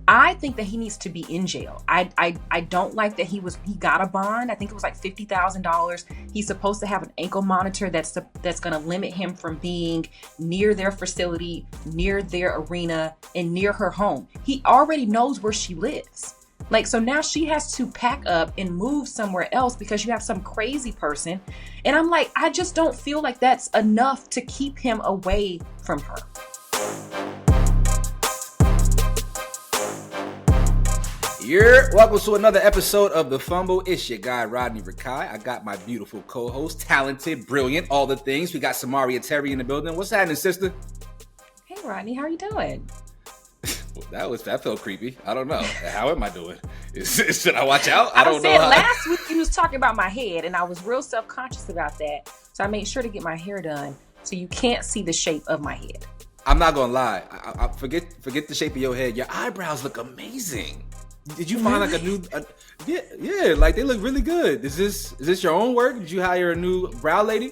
I think that he needs to be in jail. I don't like that he got a bond. I think it was like $50,000. He's supposed to have an ankle monitor that's going to limit him from being near their facility, near their arena, and near her home. He already knows where she lives. Like, so now she has to pack up and move somewhere else because you have some crazy person. And I'm like, I just don't feel like that's enough to keep him away from her. Welcome to another episode of The Fumble. It's your guy, Rodney Rikai. I got my beautiful co-host, talented, brilliant, all the things. We got Samaria Terry in the building. What's happening, sister? Hey, Rodney, how are you doing? That felt creepy. I don't know. How am I doing? Should I watch out? I don't know. Last week you was talking about my head, and I was real self-conscious about that. So I made sure to get my hair done so you can't see the shape of my head. I'm not gonna lie. I forget the shape of your head. Your eyebrows look amazing. Did you find like a new? Yeah, like they look really good. Is this your own work? Did you hire a new brow lady?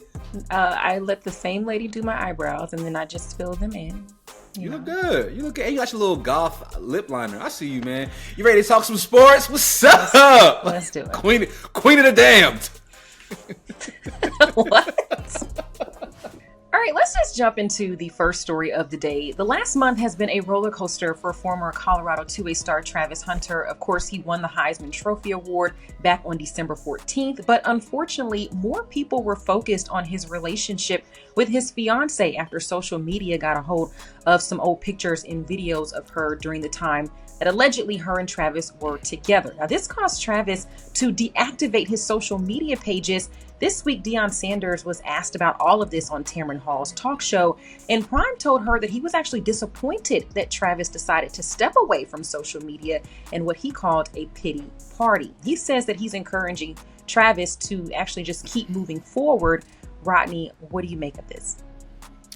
I let the same lady do my eyebrows, and then I just fill them in. You look good. You look good. And you got your little golf lip liner. I see you, man. You ready to talk some sports? What's up? Let's do it. Queen of the damned. What? All right, let's just jump into the first story of the day. The last month has been a roller coaster for former Colorado two-way star Travis Hunter. Of course, he won the Heisman Trophy Award back on December 14th, but unfortunately, more people were focused on his relationship with his fiance after social media got a hold of some old pictures and videos of her during the time that allegedly her and Travis were together. Now, this caused Travis to deactivate his social media pages. This week, Deion Sanders was asked about all of this on Tamron Hall's talk show, and Prime told her that he was actually disappointed that Travis decided to step away from social media and what he called a pity party. He says that he's encouraging Travis to actually just keep moving forward. Rodney, what do you make of this?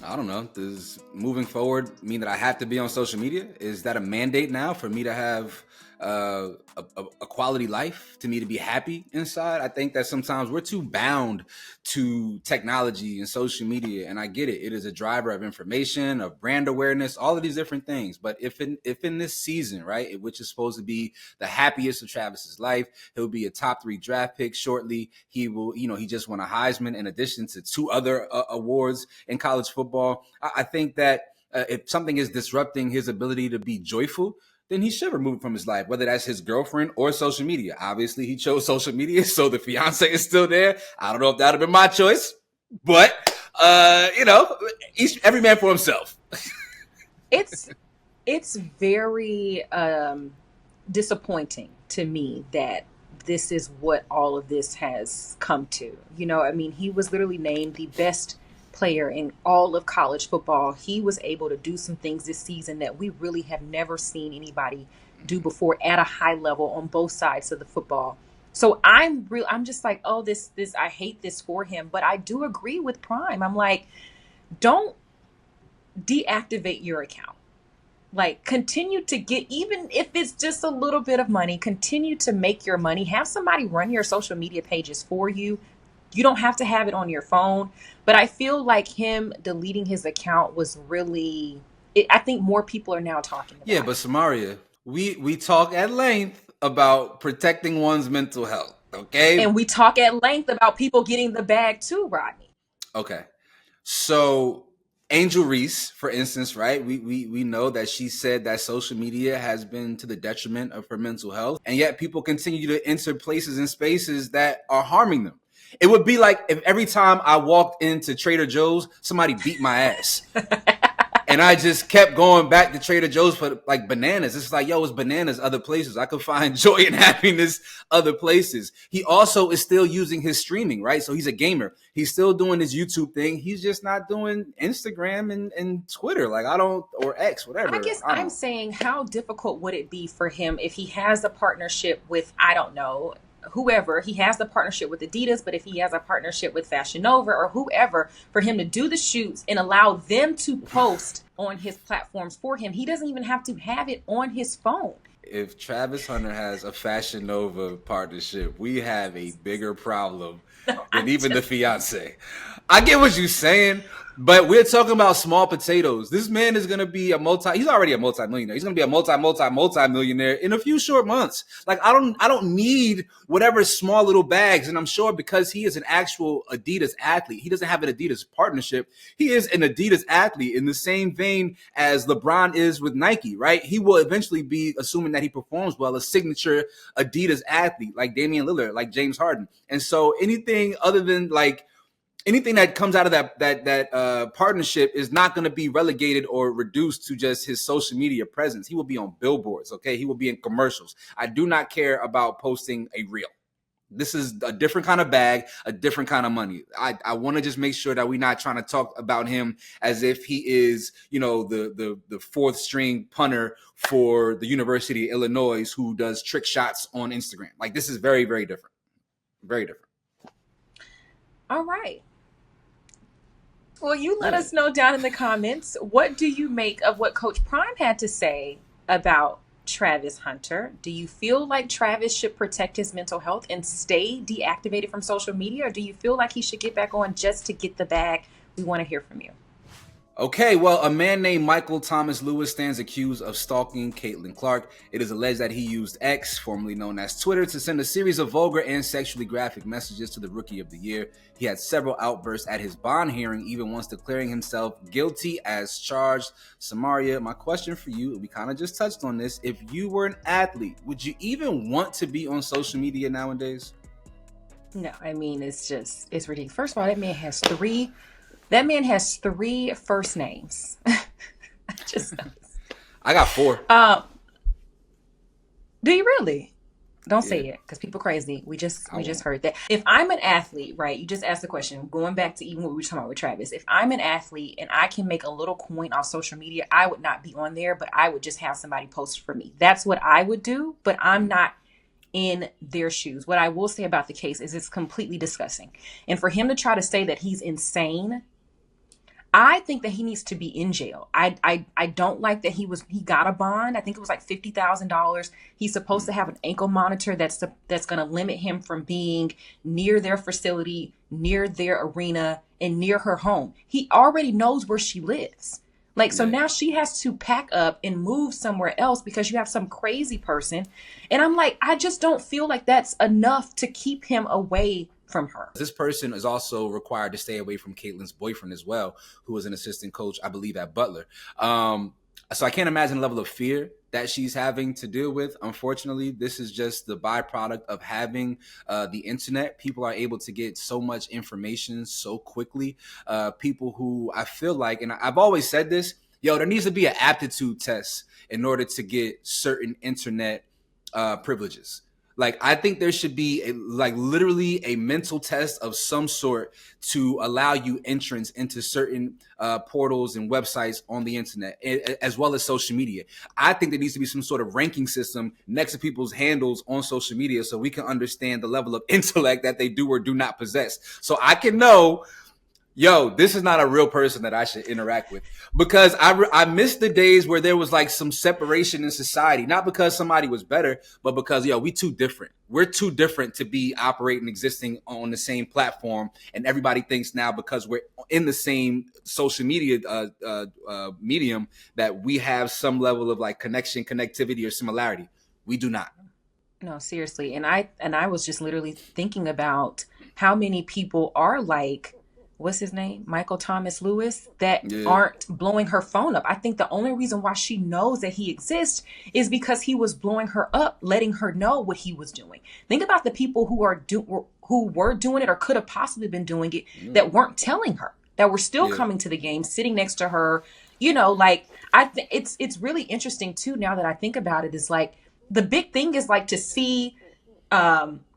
I don't know. Does moving forward mean that I have to be on social media? Is that a mandate now for me to have a quality life, to me to be happy inside? I think that sometimes we're too bound to technology and social media, and I get it. It is a driver of information, of brand awareness, all of these different things. But if in this season, right, which is supposed to be the happiest of Travis's life, he'll be a top 3 draft pick shortly. He will, he just won a Heisman in addition to 2 other awards in college football. I think that if something is disrupting his ability to be joyful, then he should remove it from his life, whether that's his girlfriend or social media. Obviously, he chose social media, so the fiance is still there. I don't know if that would have been my choice, but, every man for himself. It's very disappointing to me that this is what all of this has come to. He was literally named the best player in all of college football. He was able to do some things this season that we really have never seen anybody do before at a high level on both sides of the football. So I'm just like, oh, this I hate this for him, but I do agree with Prime. I'm like, don't deactivate your account. Like, continue to get, even if it's just a little bit of money, continue to make your money. Have somebody run your social media pages for you. You don't have to have it on your phone. But I feel like him deleting his account was really, I think more people are now talking about it. Yeah, but Samaria, we talk at length about protecting one's mental health, okay? And we talk at length about people getting the bag too, Rodney. Okay. So Angel Reese, for instance, right? We know that she said that social media has been to the detriment of her mental health. And yet people continue to enter places and spaces that are harming them. It would be like if every time I walked into Trader Joe's, somebody beat my ass. And I just kept going back to Trader Joe's for like bananas. It's like, it's bananas other places. I could find joy and happiness other places. He also is still using his streaming, right? So he's a gamer. He's still doing his YouTube thing. He's just not doing Instagram and Twitter. Like or X, whatever. I guess I'm saying, how difficult would it be for him if he has a partnership with, I don't know, whoever. He has the partnership with Adidas, but if he has a partnership with Fashion Nova or whoever, for him to do the shoots and allow them to post on his platforms for him, he doesn't even have to have it on his phone. If Travis Hunter has a Fashion Nova partnership, we have a bigger problem No, than even the fiance. I get what you're saying, but we're talking about small potatoes. This man is going to be he's already a multi-millionaire. He's going to be a multi-millionaire in a few short months. Like, I don't need whatever small little bags. And I'm sure because he is an actual Adidas athlete, he doesn't have an Adidas partnership. He is an Adidas athlete in the same vein as LeBron is with Nike, right? He will eventually be, assuming that he performs well, a signature Adidas athlete like Damian Lillard, like James Harden. And so anything other than anything that comes out of that partnership is not going to be relegated or reduced to just his social media presence. He will be on billboards, okay? He will be in commercials. I do not care about posting a reel. This is a different kind of bag, a different kind of money. I want to just make sure that we're not trying to talk about him as if he is, the fourth string punter for the University of Illinois who does trick shots on Instagram. Like, this is very, very different. Very different. All right. Well, you let us know down in the comments, what do you make of what Coach Prime had to say about Travis Hunter? Do you feel like Travis should protect his mental health and stay deactivated from social media? Or do you feel like he should get back on just to get the bag? We want to hear from you. Okay, well, a man named Michael Thomas Lewis stands accused of stalking Caitlin Clark. It is alleged that he used X, formerly known as Twitter, to send a series of vulgar and sexually graphic messages to the Rookie of the Year. He had several outbursts at his bond hearing, even once declaring himself guilty as charged. Samaria, my question for you, we kind of just touched on this. If you were an athlete, would you even want to be on social media nowadays? No, I mean, it's ridiculous. First of all, that man has three first names. I got 4. Do you really? Don't say it, because people crazy. We just heard that. If I'm an athlete, right? You just asked the question. Going back to even what we were talking about with Travis. If I'm an athlete and I can make a little coin off social media, I would not be on there, but I would just have somebody post for me. That's what I would do. But I'm not in their shoes. What I will say about the case is it's completely disgusting. And for him to try to say that he's insane, I think that he needs to be in jail. I don't like that he got a bond. I think it was like $50,000. He's supposed to have an ankle monitor that's going to limit him from being near their facility, near their arena, and near her home. He already knows where she lives. So now she has to pack up and move somewhere else because you have some crazy person. And I'm like, I just don't feel like that's enough to keep him away from her. This person is also required to stay away from Caitlin's boyfriend as well, who is an assistant coach, I believe, at Butler. So I can't imagine the level of fear that she's having to deal with. Unfortunately, this is just the byproduct of having the internet. People are able to get so much information so quickly. People who I feel like, and I've always said this, there needs to be an aptitude test in order to get certain internet privileges. I think there should be literally a mental test of some sort to allow you entrance into certain portals and websites on the internet, as well as social media. I think there needs to be some sort of ranking system next to people's handles on social media so we can understand the level of intellect that they do or do not possess. So I can know, this is not a real person that I should interact with, because I miss the days where there was some separation in society, not because somebody was better, but because, we too different. We're too different to be operating, existing on the same platform. And everybody thinks now because we're in the same social media medium that we have some level of connectivity or similarity. We do not. No, seriously. And I was just literally thinking about how many people are what's his name? Michael Thomas Lewis, that aren't blowing her phone up. I think the only reason why she knows that he exists is because he was blowing her up, letting her know what he was doing. Think about the people who were doing it or could have possibly been doing it that weren't telling her, that were still coming to the game, sitting next to her. I think it's really interesting too. Now that I think about it, is the big thing is to see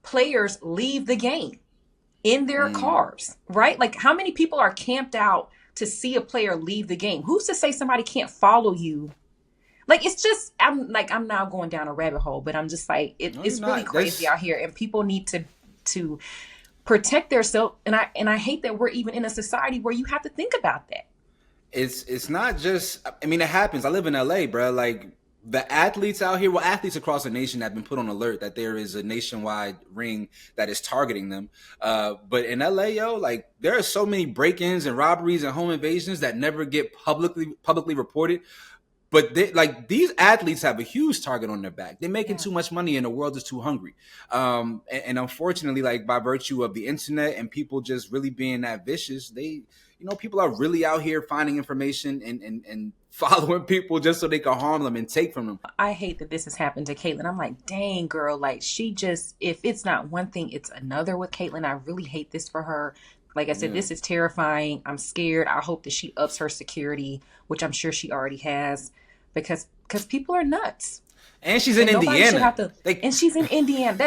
players leave the game in their cars, right? How many people are camped out to see a player leave the game? Who's to say somebody can't follow you? It's just, I'm now going down a rabbit hole, but I'm just it's really crazy out here, and people need to protect themselves. And I hate that we're even in a society where you have to think about that. It's not just, it happens. I live in LA, bro. the athletes out here, well, athletes across the nation have been put on alert that there is a nationwide ring that is targeting them. But in LA, yo, like there are so many break-ins and robberies and home invasions that never get publicly reported. But these athletes have a huge target on their back. They're making too much money and the world is too hungry. And unfortunately, like by virtue of the internet and people just really being that vicious, people are really out here finding information and following people just so they can harm them and take from them. I hate that this has happened to Caitlyn. I'm like, dang, girl, like if it's not one thing, it's another with Caitlyn. I really hate this for her. Like I said, This is terrifying. I'm scared. I hope that she ups her security, which I'm sure she already has, because people are nuts. And she's in Indiana. And she's in Indiana.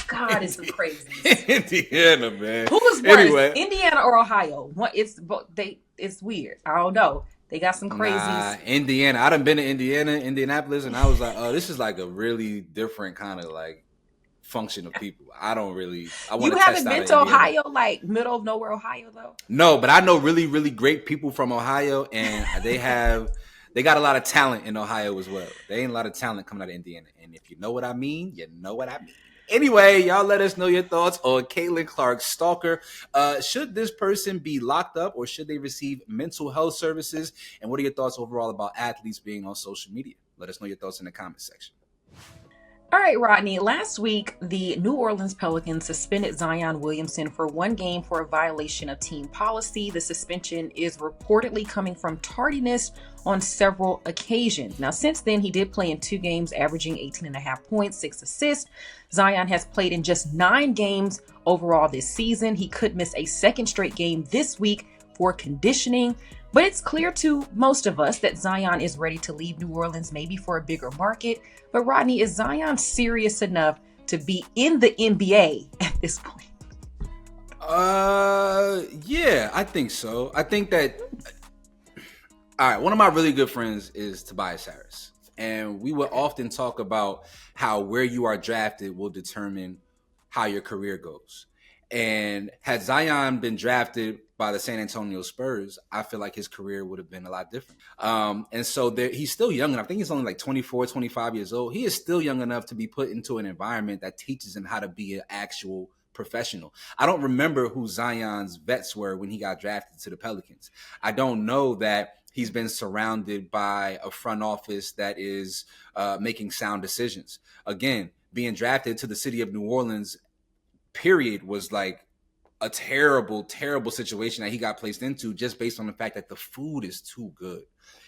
God, it's some crazy. Indiana, man. Who was worse, anyway. Indiana or Ohio? It's weird. I don't know. They got some crazies. Indiana. I done been to Indianapolis, and I was like, oh, this is like a really different kind of like function of people. I want to test out. You haven't been to Ohio, like middle of nowhere, Ohio, though? No, but I know really, really great people from Ohio, and they got a lot of talent in Ohio as well. There ain't a lot of talent coming out of Indiana, and if you know what I mean, you know what I mean. Anyway, y'all let us know your thoughts on Caitlyn Clark's Stalker. Should this person be locked up or should they receive mental health services? And what are your thoughts overall about athletes being on social media? Let us know your thoughts in the comment section. All right, Rodney. Last week, the New Orleans Pelicans suspended Zion Williamson for 1 game for a violation of team policy. The suspension is reportedly coming from tardiness on several occasions. Now, since then, he did play in 2 games, averaging 18.5 points, 6 assists. Zion has played in just 9 games overall this season. He could miss a second straight game this week for conditioning. But it's clear to most of us that Zion is ready to leave New Orleans, maybe for a bigger market. But Rodney, is Zion serious enough to be in the NBA at this point? Yeah, I think so. I think that, all right, one of my really good friends is Tobias Harris. And we would often talk about how where you are drafted will determine how your career goes. And had Zion been drafted by the San Antonio Spurs, I feel like his career would have been a lot different. And so he's still young enough. I think he's only like 24, 25 years old. He is still young enough to be put into an environment that teaches him how to be an actual professional. I don't remember who Zion's vets were when he got drafted to the Pelicans. I don't know that he's been surrounded by a front office that is making sound decisions. Again, being drafted to the city of New Orleans, period, was like a terrible, terrible situation that he got placed into just based on the fact that the food is too good.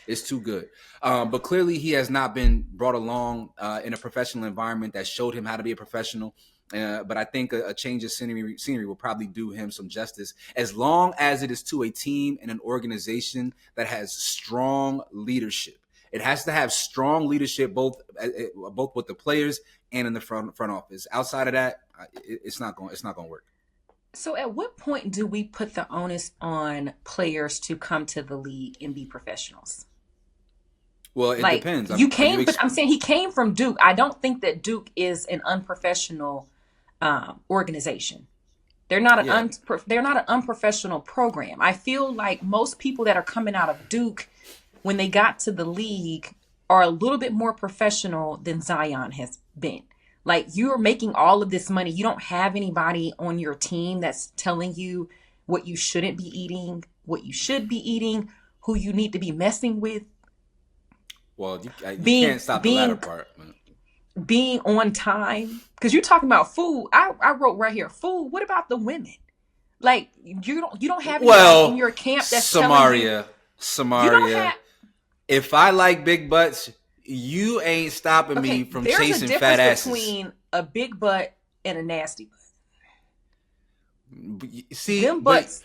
It's too good. But clearly he has not been brought along in a professional environment that showed him how to be a professional. But I think a change of scenery will probably do him some justice, as long as it is to a team and an organization that has strong leadership. It has to have strong leadership, both with the players and in the front office. Outside of that, it's not going to work. So at what point do we put the onus on players to come to the league and be professionals? Well, it depends. I'm saying he came from Duke. I don't think that Duke is an unprofessional organization. They're not an unprofessional program. I feel like most people that are coming out of Duke, when they got to the league, are a little bit more professional than Zion has been. Like, you're making all of this money. You don't have anybody on your team that's telling you what you shouldn't be eating, what you should be eating, who you need to be messing with. Well, you can't stop the latter part. Being on time. Because you're talking about food. I wrote right here, food. What about the women? Like, you don't have anybody in your camp that's telling you. Samaria. If I like big butts, you ain't stopping me from chasing fat asses. There's a difference between a big butt and a nasty butt. See, them butts.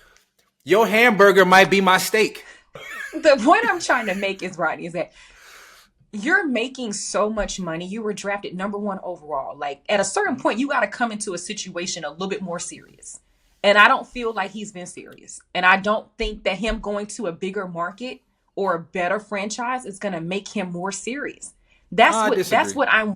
Your hamburger might be my steak. The point I'm trying to make is, Rodney, is that you're making so much money. You were drafted number 1 overall. Like, at a certain point, you got to come into a situation a little bit more serious. And I don't feel like he's been serious. And I don't think that him going to a bigger market or a better franchise is going to make him more serious. That's what I'm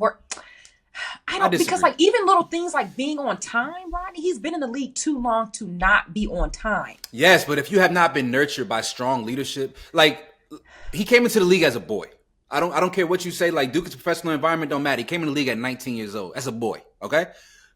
because like even little things like being on time, Rodney, he's been in the league too long to not be on time. Yes, but if you have not been nurtured by strong leadership, like he came into the league as a boy. I don't care what you say. Like, Duke's professional environment don't matter. He came in the league at 19 years old as a boy. Okay,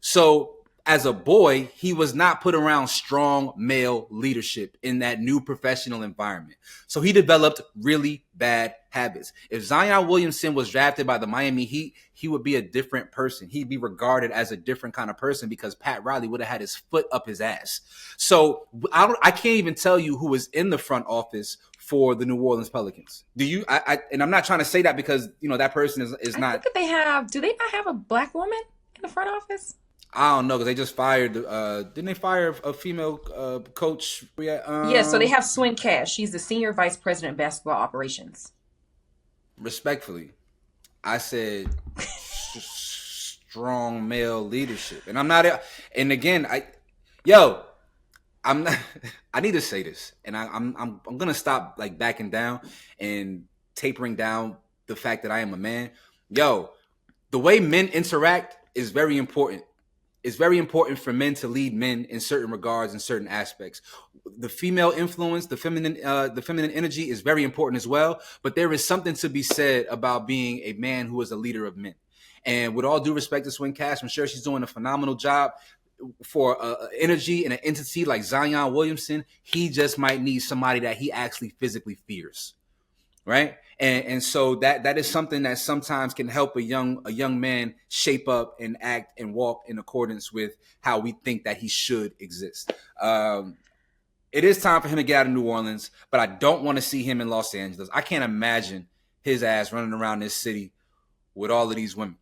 so as a boy, he was not put around strong male leadership in that new professional environment. So he developed really bad habits. If Zion Williamson was drafted by the Miami Heat, he would be a different person. He'd be regarded as a different kind of person because Pat Riley would have had his foot up his ass. So I can't even tell you who was in the front office for the New Orleans Pelicans. Do you? And I'm not trying to say that because, you know, that person is not. I think that they have. Do they not have a black woman in the front office? I don't know because they just fired. Didn't they fire a female coach? Yeah, so they have Swin Cash. She's the senior vice president of basketball operations. Respectfully, I said strong male leadership, and I'm not. And again, I'm not. I need to say this, and I'm gonna stop like backing down and tapering down the fact that I am a man. The way men interact is very important. It's very important for men to lead men in certain regards, in certain aspects. The female influence, the feminine energy is very important as well. But there is something to be said about being a man who is a leader of men. And with all due respect to Swin Cash, I'm sure she's doing a phenomenal job. For energy and an entity like Zion Williamson, he just might need somebody that he actually physically fears, right? And so that is something that sometimes can help a young man shape up and act and walk in accordance with how we think that he should exist. It is time for him to get out of New Orleans, but I don't want to see him in Los Angeles. I can't imagine his ass running around this city with all of these women.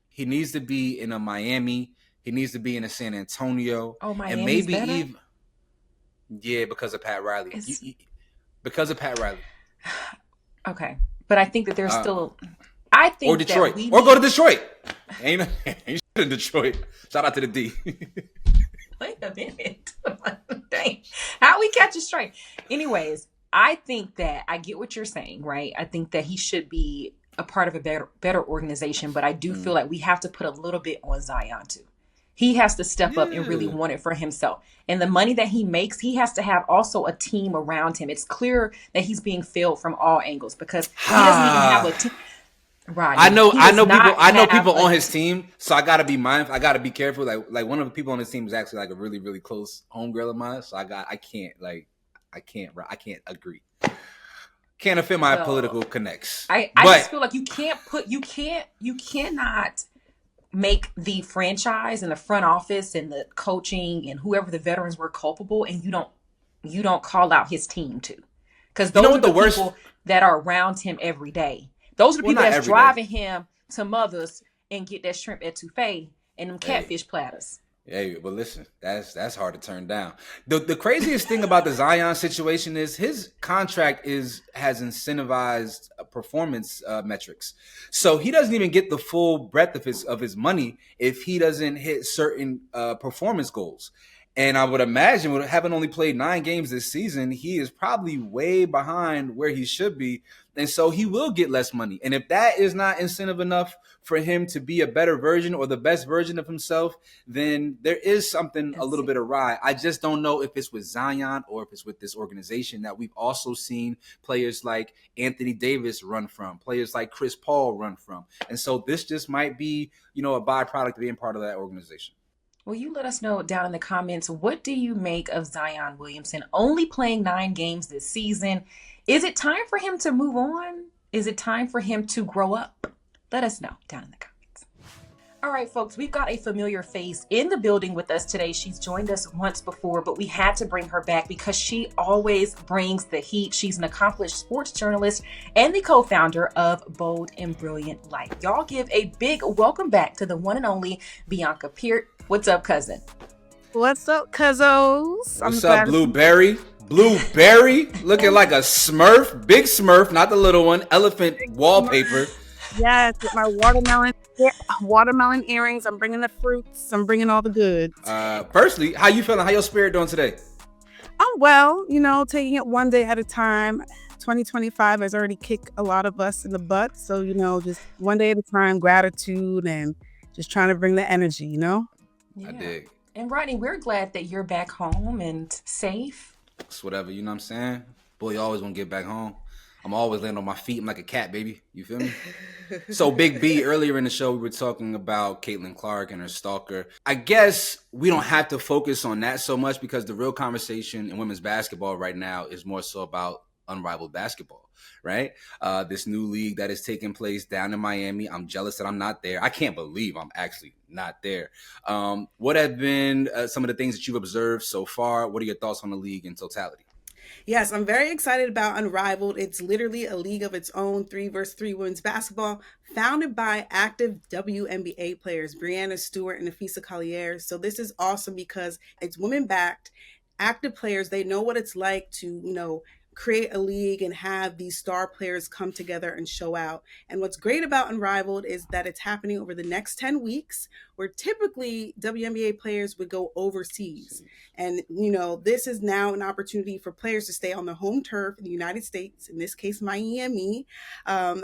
He needs to be in a Miami. He needs to be in a San Antonio. Oh, Miami's and maybe better? even because of Pat Riley. Because of Pat Riley. Okay, but I think that there's still. I think or Detroit, that or go to Detroit. Ain't shit in Detroit. Shout out to the D. Wait a minute. Dang. How we catch it straight? Anyways, I think that I get what you're saying, right? I think that he should be a part of a better organization, but I do feel like we have to put a little bit on Zion too. He has to step up and really want it for himself. And the money that he makes, he has to have also a team around him. It's clear that he's being failed from all angles because he doesn't even have a team. Rodney, I know people on his team, so I gotta be mindful. I gotta be careful. Like one of the people on his team is actually like a really, really close homegirl of mine. So I can't agree. Can't offend my political connects. I just feel like you cannot make the franchise and the front office and the coaching and whoever the veterans were culpable, and you don't call out his team too, because those are the people that are around him every day. Those are the people that's driving him to Mother's and get that shrimp etouffee and them catfish platters. Hey, but listen, that's hard to turn down. The craziest thing about the Zion situation is his contract has incentivized performance metrics, so he doesn't even get the full breadth of his money if he doesn't hit certain performance goals. And I would imagine, with having only played 9 games this season, he is probably way behind where he should be. And so he will get less money. And if that is not incentive enough for him to be a better version or the best version of himself, then there is something a little bit awry. I just don't know if it's with Zion or if it's with this organization that we've also seen players like Anthony Davis run from, players like Chris Paul run from. And so this just might be, a byproduct of being part of that organization. Well, you let us know down in the comments, what do you make of Zion Williamson only playing 9 games this season? Is it time for him to move on? Is it time for him to grow up? Let us know down in the comments. All right, folks, we've got a familiar face in the building with us today. She's joined us once before, but we had to bring her back because she always brings the heat. She's an accomplished sports journalist and the co-founder of Bold and Brilliant Life. Y'all give a big welcome back to the one and only Bianca Peart. What's up, cousin? What's up, cuzzos? What's up, Blueberry? Blueberry, looking like a Smurf, big Smurf, not the little one. Elephant wallpaper. Yes, with my watermelon earrings. I'm bringing the fruits. I'm bringing all the goods. Firstly, how you feeling? How your spirit doing today? I'm well. Taking it one day at a time. 2025 has already kicked a lot of us in the butt. So, just one day at a time, gratitude and just trying to bring the energy, Yeah. I dig. And Rodney, we're glad that you're back home and safe. It's whatever, you know what I'm saying? Boy, you always want to get back home. I'm always laying on my feet. I'm like a cat, baby. You feel me? So Big B, earlier in the show, we were talking about Caitlin Clark and her Stalker. I guess we don't have to focus on that so much because the real conversation in women's basketball right now is more so about unrivaled basketball, right? This new league that is taking place down in Miami. I'm jealous that I'm not there. I can't believe I'm actually not there. What have been some of the things that you've observed so far? What are your thoughts on the league in totality? Yes, I'm very excited about Unrivaled. It's literally a league of its own, 3 versus 3 women's basketball, founded by active WNBA players, Brianna Stewart and Nafisa Collier. So this is awesome because it's women-backed, active players. They know what it's like to, create a league and have these star players come together and show out. And what's great about Unrivaled is that it's happening over the next 10 weeks, where typically WNBA players would go overseas. And, this is now an opportunity for players to stay on the home turf in the United States, in this case, Miami,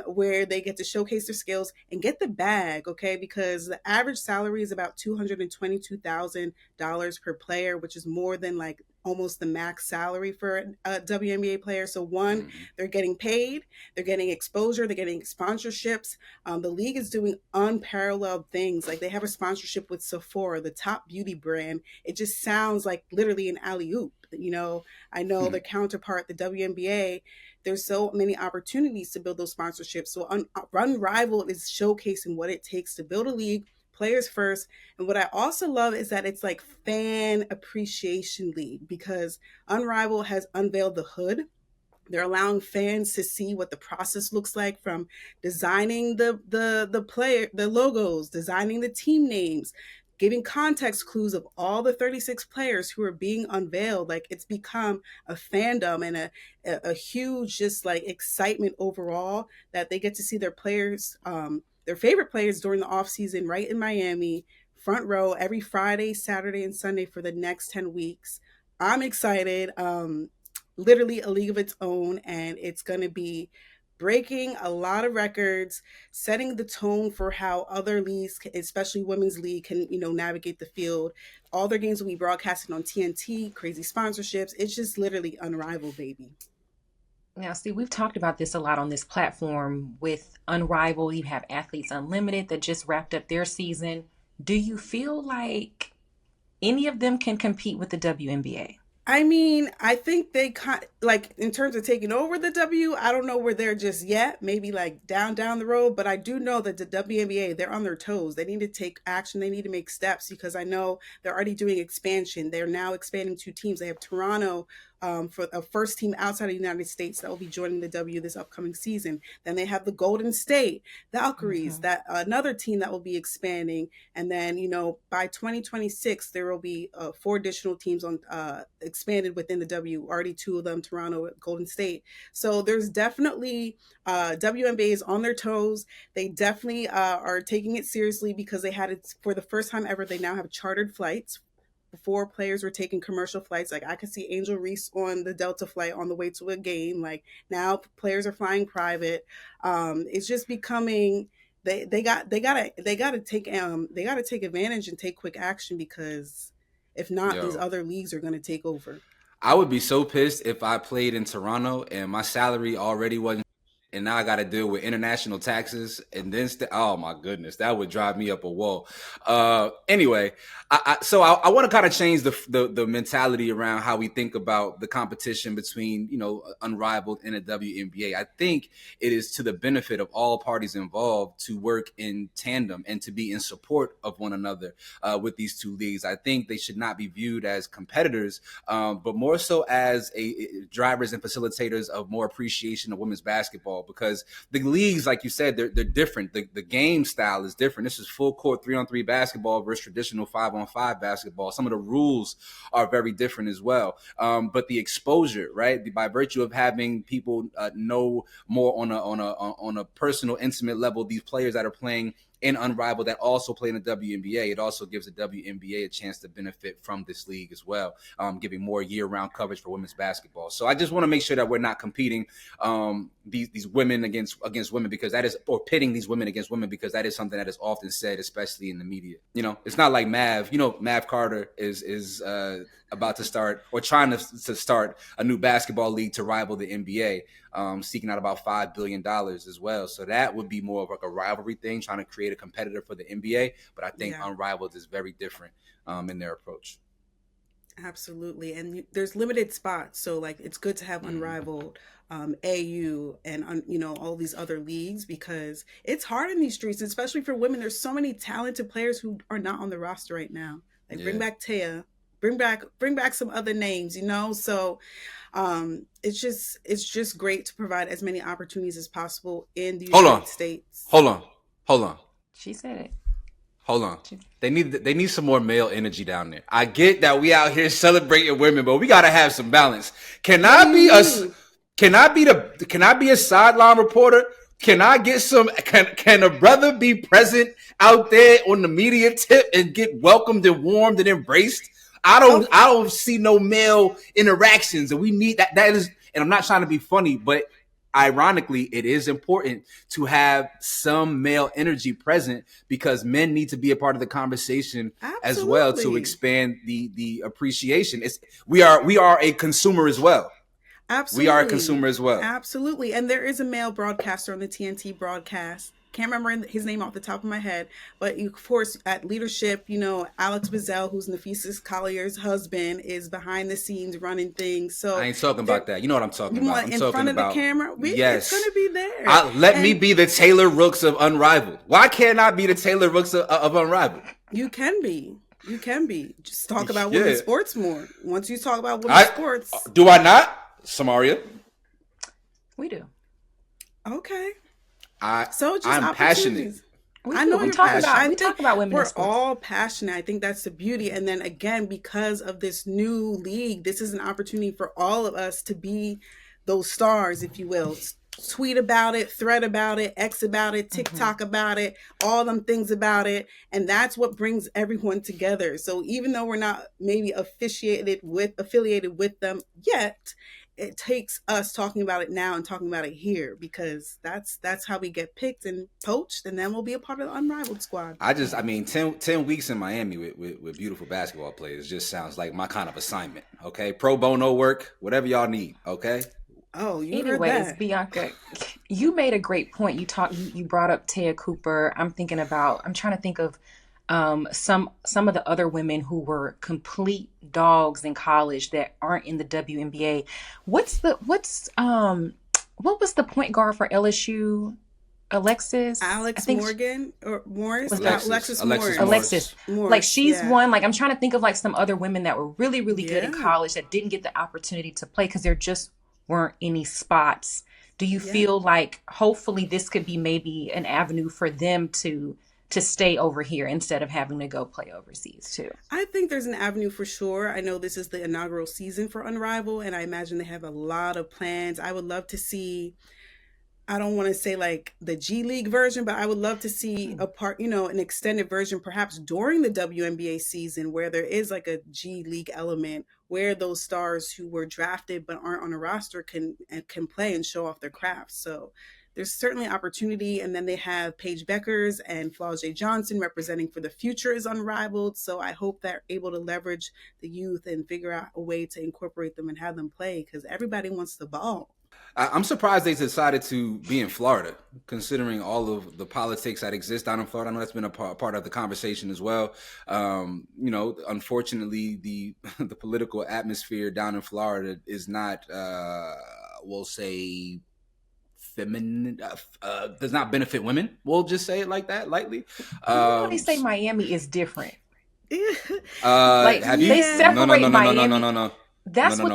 where they get to showcase their skills and get the bag, okay? Because the average salary is about $222,000 per player, which is more than like almost the max salary for a WNBA player. So one, they're getting paid, they're getting exposure, they're getting sponsorships. The league is doing unparalleled things. Like they have a sponsorship with Sephora, the top beauty brand. It just sounds like literally an alley-oop. I know their counterpart, the WNBA, there's so many opportunities to build those sponsorships. So Unrivaled is showcasing what it takes to build a league, players first. And what I also love is that it's like fan appreciation league, because Unrivaled has unveiled the hood. They're allowing fans to see what the process looks like, from designing the logos, designing the team names, giving context clues of all the 36 players who are being unveiled. Like, it's become a fandom and a huge just like excitement overall, that they get to see their players, their favorite players during the off season right in Miami, front row every Friday, Saturday, and Sunday for the next 10 weeks. I'm excited. Literally a league of its own, and it's going to be breaking a lot of records, setting the tone for how other leagues, especially women's league, can navigate the field. All their games will be broadcasted on TNT, crazy sponsorships. It's just literally unrivaled, baby. Now, Steve, we've talked about this a lot on this platform. With Unrivaled, you have Athletes Unlimited that just wrapped up their season. Do you feel like any of them can compete with the WNBA? I mean, I think they like in terms of taking over the W, I don't know where they're just yet, maybe like down the road, but I do know that the WNBA, they're on their toes. They need to take action. They need to make steps, because I know they're already doing expansion. They're now expanding 2 teams. They have Toronto for a first team outside of the United States that will be joining the W this upcoming season. Then they have the Golden State Valkyries, that another team that will be expanding. And then, by 2026, there will be 4 additional teams on expanded within the W, already 2 of them, Toronto, Golden State. So there's definitely WNBA is on their toes. They definitely are taking it seriously, because they had it for the first time ever. They now have chartered flights. Before, players were taking commercial flights. Like, I could see Angel Reese on the Delta flight on the way to a game. Like, now players are flying private. It's just becoming, they gotta take advantage and take quick action, because if not, these other leagues are going to take over. I would be so pissed if I played in Toronto and my salary already wasn't, and now I got to deal with international taxes, and then oh my goodness, that would drive me up a wall. Anyway, I want to kind of change the mentality around how we think about the competition between Unrivaled and the WNBA. I think it is to the benefit of all parties involved to work in tandem and to be in support of one another with these 2 leagues. I think they should not be viewed as competitors, but more so as drivers and facilitators of more appreciation of women's basketball. Because the leagues, like you said, they're different. The game style is different. This is full court 3-on-3 basketball versus traditional 5-on-5 basketball. Some of the rules are very different as well. But the exposure, right, by virtue of having people know more on a personal, intimate level, these players that are playing in Unrivaled that also play in the WNBA, it also gives the WNBA a chance to benefit from this league as well, giving more year-round coverage for women's basketball. So I just want to make sure that we're not competing these women against women, because that is, or pitting these women against women, because that is something that is often said, especially in the media. It's not like Mav. Mav Carter is about to start, or trying to start, a new basketball league to rival the NBA. seeking out about $5 billion as well. So that would be more of like a rivalry thing, trying to create a competitor for the NBA. But I think Unrivaled is very different in their approach. Absolutely. And there's limited spots. So like, it's good to have Unrivaled, AU, and, all these other leagues, because it's hard in these streets, especially for women. There's so many talented players who are not on the roster right now. Like bring back Taya, bring back some other names, So it's just great to provide as many opportunities as possible in the United States. Hold on. She said it. Hold on. They need some more male energy down there. I get that we out here celebrating women, but we gotta have some balance. Can I be a sideline reporter? Can I get some? Can a brother be present out there on the media tip and get welcomed and warmed and embraced? I don't see no male interactions, and we need that. That is, and I'm not trying to be funny, but ironically, it is important to have some male energy present, because men need to be a part of the conversation as well to expand the appreciation. We are a consumer as well. Absolutely. We are a consumer as well. Absolutely. And there is a male broadcaster on the TNT broadcast. Can't remember his name off the top of my head, but of course at leadership, Alex Bazell, who's Nafisa Collier's husband, is behind the scenes running things. So I ain't talking about that. You know what I'm talking about. I'm in talking front of about the camera. Yes, it's going to be there. Let me be the Taylor Rooks of Unrivaled. Why can't I be the Taylor Rooks of Unrivaled? You can be. Just talk about women's sports more. Once you talk about women's sports, do I not, Samaria? We do. Okay. I'm passionate. I know we talk about women. We're all passionate. I think that's the beauty. And then again, because of this new league, this is an opportunity for all of us to be those stars, if you will. Tweet about it, thread about it, X about it, TikTok about it, all them things about it. And that's what brings everyone together. So even though we're not maybe affiliated with them yet, it takes us talking about it now and talking about it here, because that's how we get picked and poached, and then we'll be a part of the Unrivaled squad. 10 weeks in Miami with beautiful basketball players just sounds like my kind of assignment. Okay, pro bono work, whatever y'all need. Okay. Oh, anyways, Bianca, you made a great point. You brought up Taya Cooper. I'm trying to think of some of the other women who were complete dogs in college that aren't in the WNBA. What was the point guard for LSU? Alexis Morgan or Morris? Alexis Morris. Like she's one. Like I'm trying to think of like some other women that were really, really good in college that didn't get the opportunity to play because there just weren't any spots. Do you feel like hopefully this could be maybe an avenue for them to stay over here instead of having to go play overseas too? I think there's an avenue for sure. I know this is the inaugural season for Unrivaled, and I imagine they have a lot of plans. I would love to see, I don't want to say like the G League version, but I would love to see an extended version perhaps during the WNBA season where there is like a G League element where those stars who were drafted but aren't on a roster can play and show off their craft. So there's certainly opportunity. And then they have Paige Beckers and Flau'jae Johnson representing for the future is Unrivaled. So I hope they're able to leverage the youth and figure out a way to incorporate them and have them play, because everybody wants the ball. I'm surprised they decided to be in Florida, considering all of the politics that exist down in Florida. I know that's been a part of the conversation as well. Unfortunately, the political atmosphere down in Florida is not, we'll say, feminine, does not benefit women. We'll just say it like that, lightly. They say Miami is different. They separate Miami. No. That's what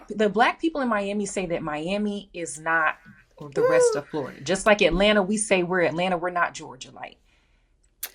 the black people in Miami say, that Miami is not the rest of Florida. Just like Atlanta, we say we're Atlanta, we're not Georgia. Like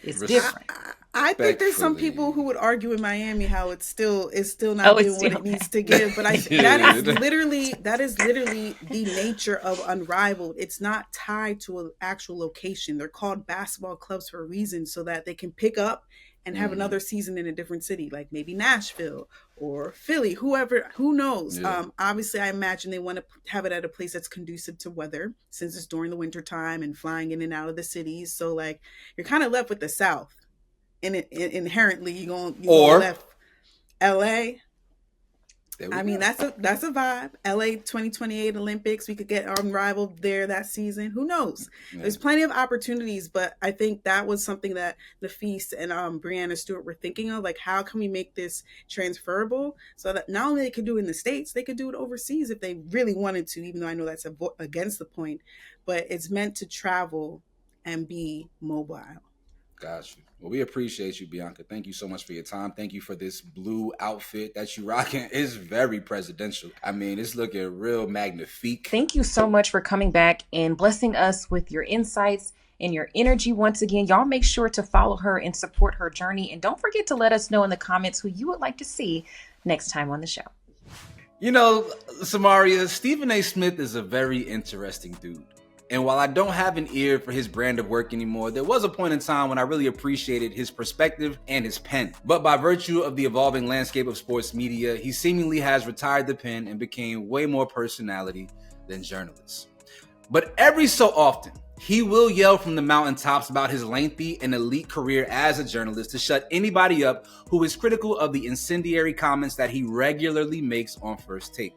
it's different. I think there's some people who would argue in Miami how it's still not doing what it needs to give. But that is literally the nature of Unrivaled. It's not tied to an actual location. They're called basketball clubs for a reason, so that they can pick up and have another season in a different city, like maybe Nashville or Philly, who knows? Yeah. Obviously, I imagine they want to have it at a place that's conducive to weather, since it's during the winter time and flying in and out of the cities. So like you're kind of left with the South, and inherently you're going left LA. I mean, that's a vibe. LA 2028 Olympics, we could get Unrivaled there that season. Who knows? Yeah. There's plenty of opportunities, but I think that was something that Nafis and Brianna Stewart were thinking of. Like, how can we make this transferable so that not only they could do it in the States, they could do it overseas if they really wanted to, even though I know that's against the point. But it's meant to travel and be mobile. Got you. Well, we appreciate you, Bianca. Thank you so much for your time. Thank you for this blue outfit that you rocking. It's very presidential. I mean, it's looking real magnifique. Thank you so much for coming back and blessing us with your insights and your energy once again. Y'all make sure to follow her and support her journey. And don't forget to let us know in the comments who you would like to see next time on the show. You know, Samaria, Stephen A. Smith is a very interesting dude. And while I don't have an ear for his brand of work anymore, there was a point in time when I really appreciated his perspective and his pen. But by virtue of the evolving landscape of sports media, he seemingly has retired the pen and became way more personality than journalist. But every so often, he will yell from the mountaintops about his lengthy and elite career as a journalist to shut anybody up who is critical of the incendiary comments that he regularly makes on First Take.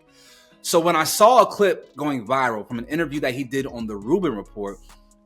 So when I saw a clip going viral from an interview that he did on the Rubin Report,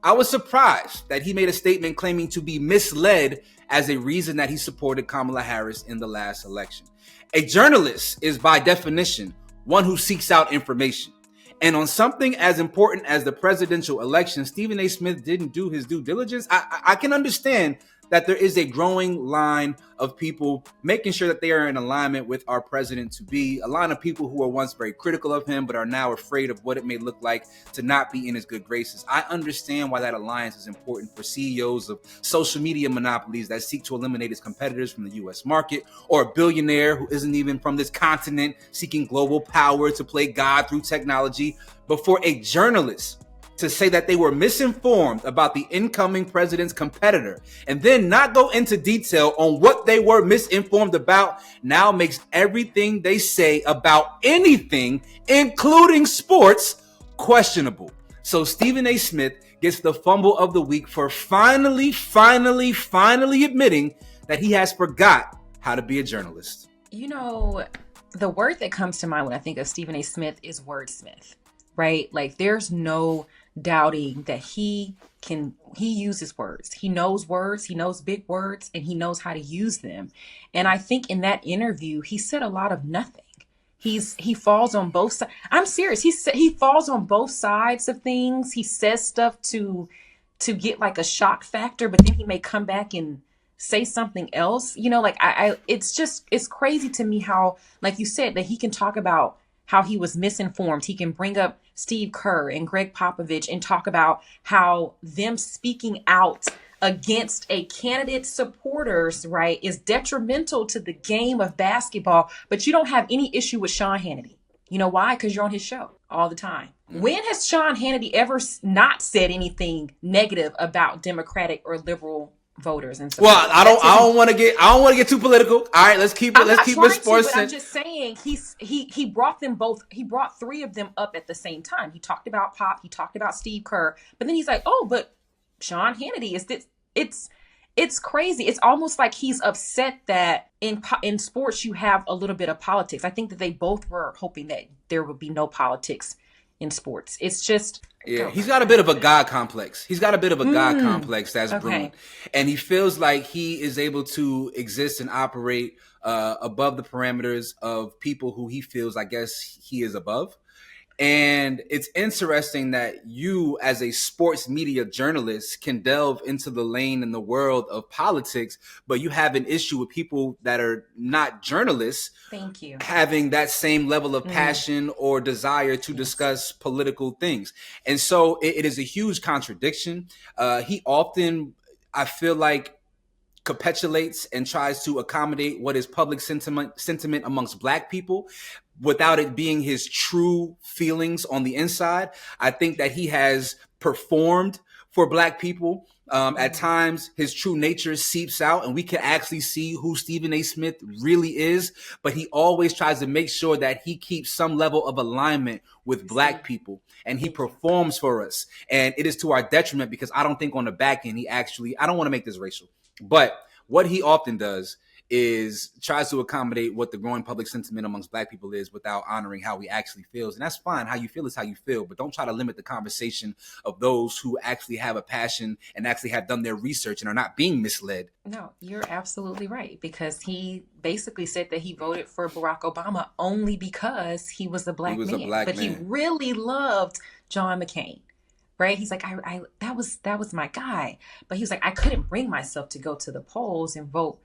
I was surprised that he made a statement claiming to be misled as a reason that he supported Kamala Harris in the last election. A journalist is by definition one who seeks out information. And on something as important as the presidential election, Stephen A. Smith didn't do his due diligence. I can understand that there is a growing line of people making sure that they are in alignment with our president-to-be, a line of people who were once very critical of him, but are now afraid of what it may look like to not be in his good graces. I understand why that alliance is important for CEOs of social media monopolies that seek to eliminate its competitors from the U.S. market, or a billionaire who isn't even from this continent seeking global power to play God through technology. But for a journalist to say that they were misinformed about the incoming president's competitor and then not go into detail on what they were misinformed about now makes everything they say about anything, including sports, questionable. So Stephen A. Smith gets the fumble of the week for finally admitting that he has forgot how to be a journalist. You know, the word that comes to mind when I think of Stephen A. Smith is wordsmith, right? Like, there's no doubting that he uses words. He knows words, he knows big words, and he knows how to use them. And I think in that interview, he said a lot of nothing. He falls on both sides. I'm serious. He falls on both sides of things. He says stuff to get like a shock factor, but then he may come back and say something else. You know, like it's crazy to me how, like you said, that he can talk about how he was misinformed. He can bring up Steve Kerr and Greg Popovich and talk about how them speaking out against a candidate's supporters, right, is detrimental to the game of basketball. But you don't have any issue with Sean Hannity. You know why? Because you're on his show all the time. When has Sean Hannity ever not said anything negative about Democratic or liberal voters and stuff? Well, I don't want to get too political. All right, let's keep it sports. But I'm just saying he brought them both. He brought three of them up at the same time. He talked about Pop. He talked about Steve Kerr. But then he's like, oh, but Sean Hannity is this. It's crazy. It's almost like he's upset that in sports you have a little bit of politics. I think that they both were hoping that there would be no politics in sports. It's just. Yeah, he's got a bit of a God complex. God complex that's brewing. And he feels like he is able to exist and operate above the parameters of people who he feels, I guess, he is above. And it's interesting that you, as a sports media journalist, can delve into the lane in the world of politics, but you have an issue with people that are not journalists. Thank you. Having that same level of passion or desire to discuss political things. And so it is a huge contradiction. He often, I feel like, capitulates and tries to accommodate what is public sentiment amongst Black people without it being his true feelings on the inside. I think that he has performed for Black people. At times, his true nature seeps out and we can actually see who Stephen A. Smith really is. But he always tries to make sure that he keeps some level of alignment with Black people. And he performs for us. And it is to our detriment because I don't think on the back end, I don't want to make this racial. But what he often does tries to accommodate what the growing public sentiment amongst Black people is without honoring how we actually feels. And that's fine. How you feel is how you feel, but don't try to limit the conversation of those who actually have a passion and actually have done their research and are not being misled. No, you're absolutely right, because he basically said that he voted for Barack Obama only because he was a black man. He really loved John McCain. Right? He's like, I that was my guy. But he was like, I couldn't bring myself to go to the polls and vote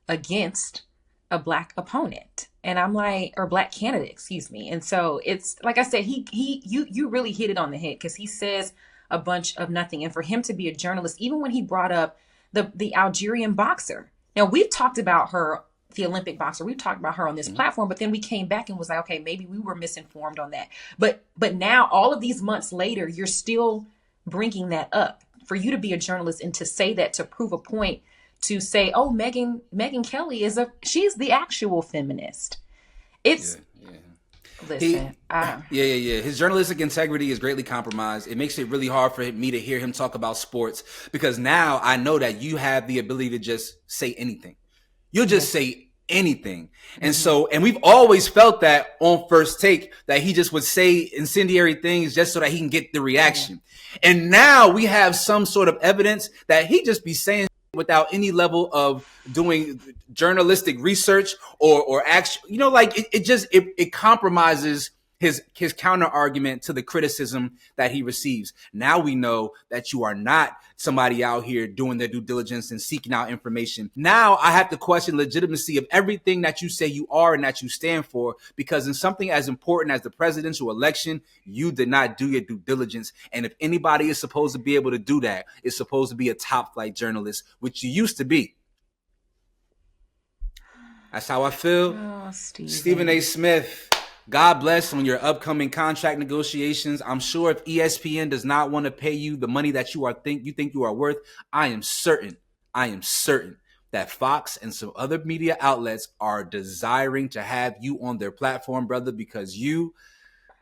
against a Black opponent. And I'm like, or Black candidate, excuse me. And so it's like I said, you really hit it on the head, because he says a bunch of nothing. And for him to be a journalist, even when he brought up the Algerian boxer. Now, we've talked about her, the Olympic boxer. We've talked about her on this platform, but then we came back and was like, okay, maybe we were misinformed on that. But now, all of these months later, you're still bringing that up. For you to be a journalist and to say that, to prove a point, to say, oh, Megyn Kelly she's the actual feminist. It's listen. His journalistic integrity is greatly compromised. It makes it really hard for me to hear him talk about sports, because now I know that you have the ability to just say anything. You'll just say anything. And so, and we've always felt that on First Take, that he just would say incendiary things just so that he can get the reaction. And now we have some sort of evidence that he just be saying without any level of doing journalistic research or action. You know, like it compromises his counter argument to the criticism that he receives. Now we know that you are not somebody out here doing their due diligence and seeking out information. Now I have to question legitimacy of everything that you say you are and that you stand for, because in something as important as the presidential election, you did not do your due diligence. And if anybody is supposed to be able to do that, it's supposed to be a top flight journalist, which you used to be. That's how I feel. Oh, Stephen A. Smith, God bless on your upcoming contract negotiations. I'm sure if ESPN does not want to pay you the money that you think you are worth, I am certain that Fox and some other media outlets are desiring to have you on their platform, brother, because you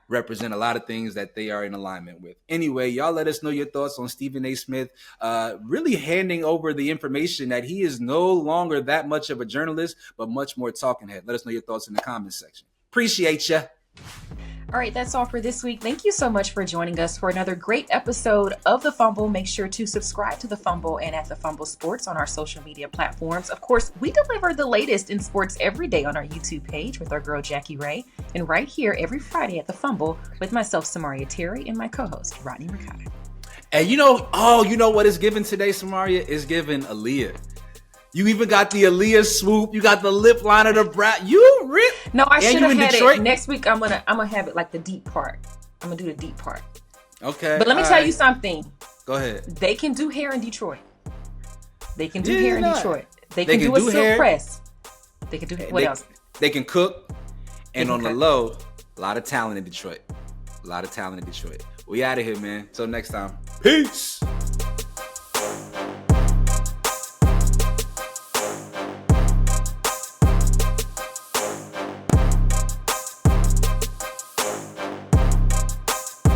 represent a lot of things that they are in alignment with. Anyway, y'all let us know your thoughts on Stephen A. Smith really handing over the information that he is no longer that much of a journalist, but much more talking head. Let us know your thoughts in the comments section. Appreciate ya. All right, that's all for this week. Thank you so much for joining us for another great episode of The Fumble. Make sure to subscribe to The Fumble and at The Fumble Sports on our social media platforms. Of course, we deliver the latest in sports every day on our YouTube page with our girl Jackie Ray, and right here every Friday at The Fumble with myself, Samaria Terry, and my co-host, Rodney Rikai. And you know what is given today, Samaria? Is given Aaliyah. You even got the Aaliyah swoop. You got the lip line of the brat. You rip. No, I should have had Detroit? It. Next week, I'm gonna have it like the deep part. I'm gonna do the deep part. Okay. But let me tell you something. Go ahead. They can do hair in Detroit. They can do hair in Detroit. They can do a silk press. They can do hair. What else? They can cook. And on the low, a lot of talent in Detroit. We out of here, man. Till next time. Peace.